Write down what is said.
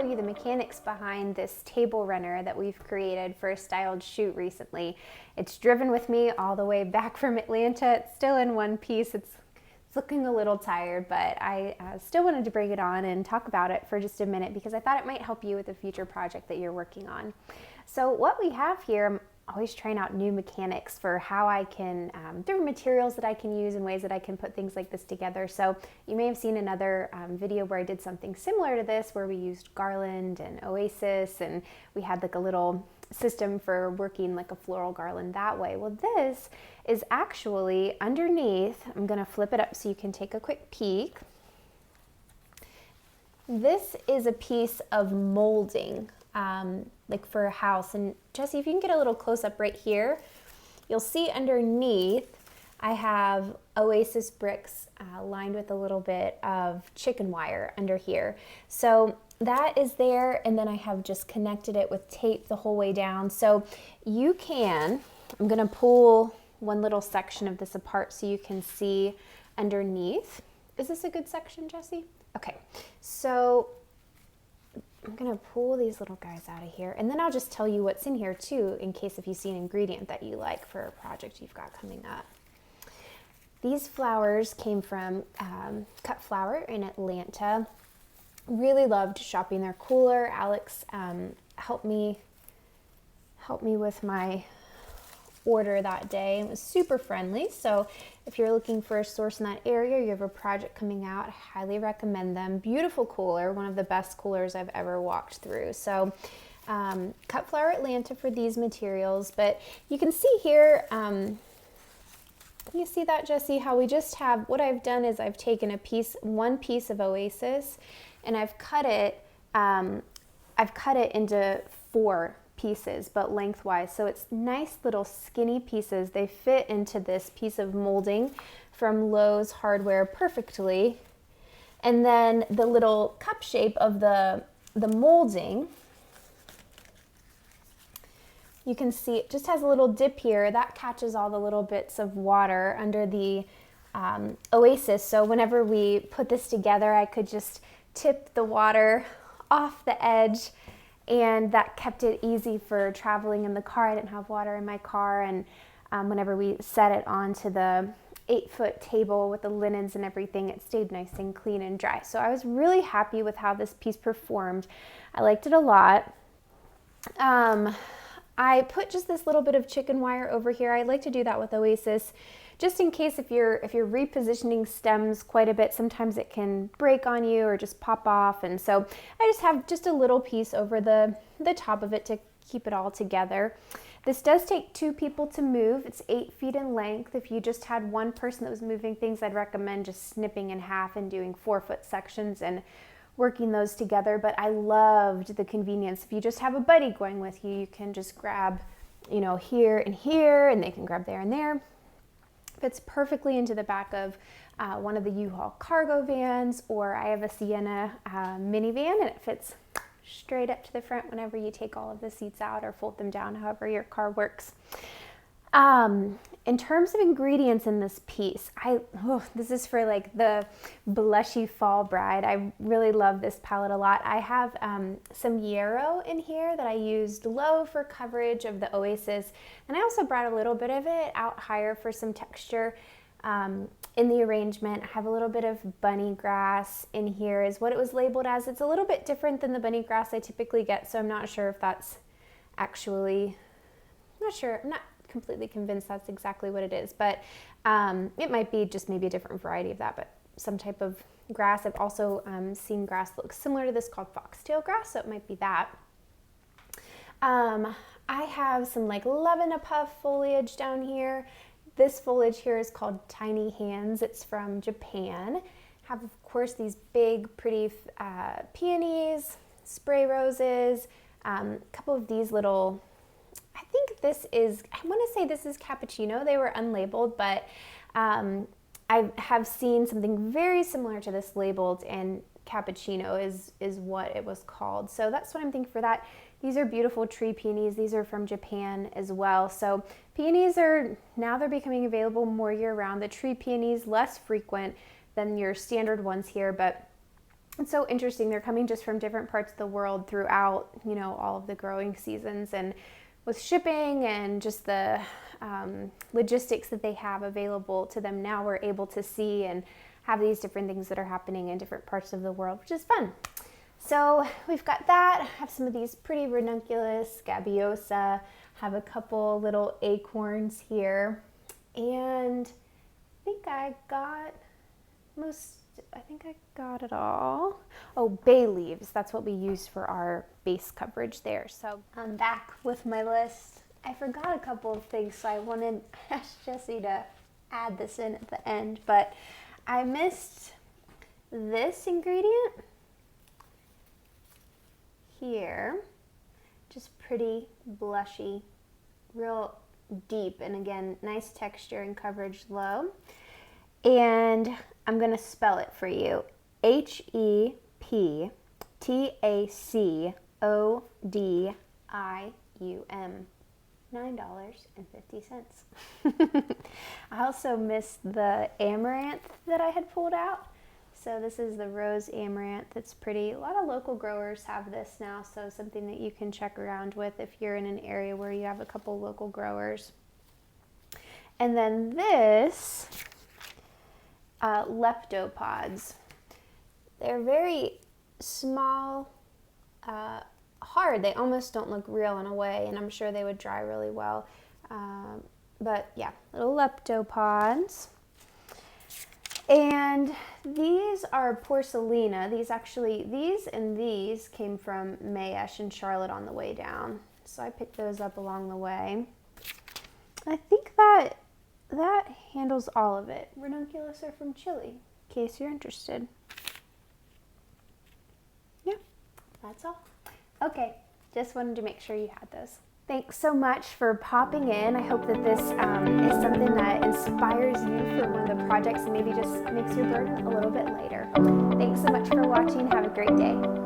with you the mechanics behind this table runner that we've created for a styled shoot recently. It's driven with me all the way back from Atlanta. It's still in one piece. It's looking a little tired, but I still wanted to bring it on and talk about it for just a minute because I thought it might help you with a future project that you're working on. So what we have here, I'm always trying out new mechanics for how I can, different materials that I can use and ways that I can put things like this together. So you may have seen another video where I did something similar to this, where we used garland and oasis, and we had like a little system for working like a floral garland that way. Well, this is actually underneath. I'm going to flip it up so you can take a quick peek. This is a piece of molding, like for a house. And Jesse, if you can get a little close up right here, you'll see underneath I have oasis bricks lined with a little bit of chicken wire under here. So that is there, and then I have just connected it with tape the whole way down. So you can, I'm gonna pull one little section of this apart so you can see underneath. Is this a good section, Jesse? Okay, so I'm gonna pull these little guys out of here, and then I'll just tell you what's in here too, in case if you see an ingredient that you like for a project you've got coming up. These flowers came from Cut Flower in Atlanta. Really loved shopping their cooler. Alex helped me with my order that day and was super friendly. So if you're looking for a source in that area, you have a project coming out, I highly recommend them. Beautiful cooler, one of the best coolers I've ever walked through. So Cut Flower Atlanta for these materials, but you can see here, you see that, Jesse, how we just have, what I've done is I've taken one piece of oasis, and I've cut it into 4 pieces, but lengthwise. So it's nice little skinny pieces. They fit into this piece of molding from Lowe's Hardware perfectly. And then the little cup shape of the molding, you can see it just has a little dip here that catches all the little bits of water under the oasis. So whenever we put this together, I could just tip the water off the edge, and that kept it easy for traveling in the car. I didn't have water in my car, and whenever we set it onto the 8-foot table with the linens and everything, it stayed nice and clean and dry. So I was really happy with how this piece performed. I liked it a lot. I put just this little bit of chicken wire over here. I like to do that with Oasis, just in case if you're repositioning stems quite a bit, sometimes it can break on you or just pop off. And so I just have just a little piece over the top of it to keep it all together. This does take 2 people to move. It's 8 feet in length. If you just had one person that was moving things, I'd recommend just snipping in half and doing 4-foot sections and working those together. But I loved the convenience. If you just have a buddy going with you, you can just grab, here and here, and they can grab there and there. Fits perfectly into the back of one of the U-Haul cargo vans, or I have a Sienna minivan, and it fits straight up to the front whenever you take all of the seats out or fold them down, however your car works. In terms of ingredients in this piece, this is for like the blushy fall bride. I really love this palette a lot. I have some yarrow in here that I used low for coverage of the Oasis, and I also brought a little bit of it out higher for some texture in the arrangement. I have a little bit of bunny grass in here is what it was labeled as. It's a little bit different than the bunny grass I typically get, so I'm not sure if that's actually, I'm not completely convinced that's exactly what it is, but it might be just maybe a different variety of that, but some type of grass. I've also seen grass that looks similar to this called foxtail grass, so it might be that. I have some like lavender puff foliage down here. This foliage here is called Tiny Hands. It's from Japan. Have, of course, these big, pretty peonies, spray roses, a couple of these little, I think this is, I want to say this is cappuccino. They were unlabeled, but I have seen something very similar to this labeled, and cappuccino is what it was called. So that's what I'm thinking for that. These are beautiful tree peonies. These are from Japan as well. So peonies they're becoming available more year round. The tree peonies, less frequent than your standard ones here, but it's so interesting. They're coming just from different parts of the world throughout, you know, all of the growing seasons, and with shipping and just the logistics that they have available to them now, we're able to see and have these different things that are happening in different parts of the world, which is fun. So we've got that. I have some of these pretty ranunculus, scabiosa, have a couple little acorns here, and I think I got it all. Oh, bay leaves, that's what we use for our base coverage there. So I'm back with my list. I forgot a couple of things, so I wanted to ask Jessie to add this in at the end, but I missed this ingredient here. Just pretty blushy, real deep, and again, nice texture and coverage low. And I'm gonna spell it for you. HEPTACODIUM. $9.50. I also missed the amaranth that I had pulled out. So this is the rose amaranth. It's pretty. A lot of local growers have this now, so something that you can check around with if you're in an area where you have a couple local growers. And then this, leptopods. They're very small, hard. They almost don't look real in a way, and I'm sure they would dry really well. But yeah, little leptopods. And these are porcellina. These and these came from Mayesh and Charlotte on the way down. So I picked those up along the way. I think that handles all of it. Ranunculus are from Chile, in case you're interested. Yeah, that's all. Okay, just wanted to make sure you had those. Thanks so much for popping in. I hope that this is something that inspires you for one of the projects and maybe just makes your burden a little bit lighter. Thanks so much for watching. Have a great day.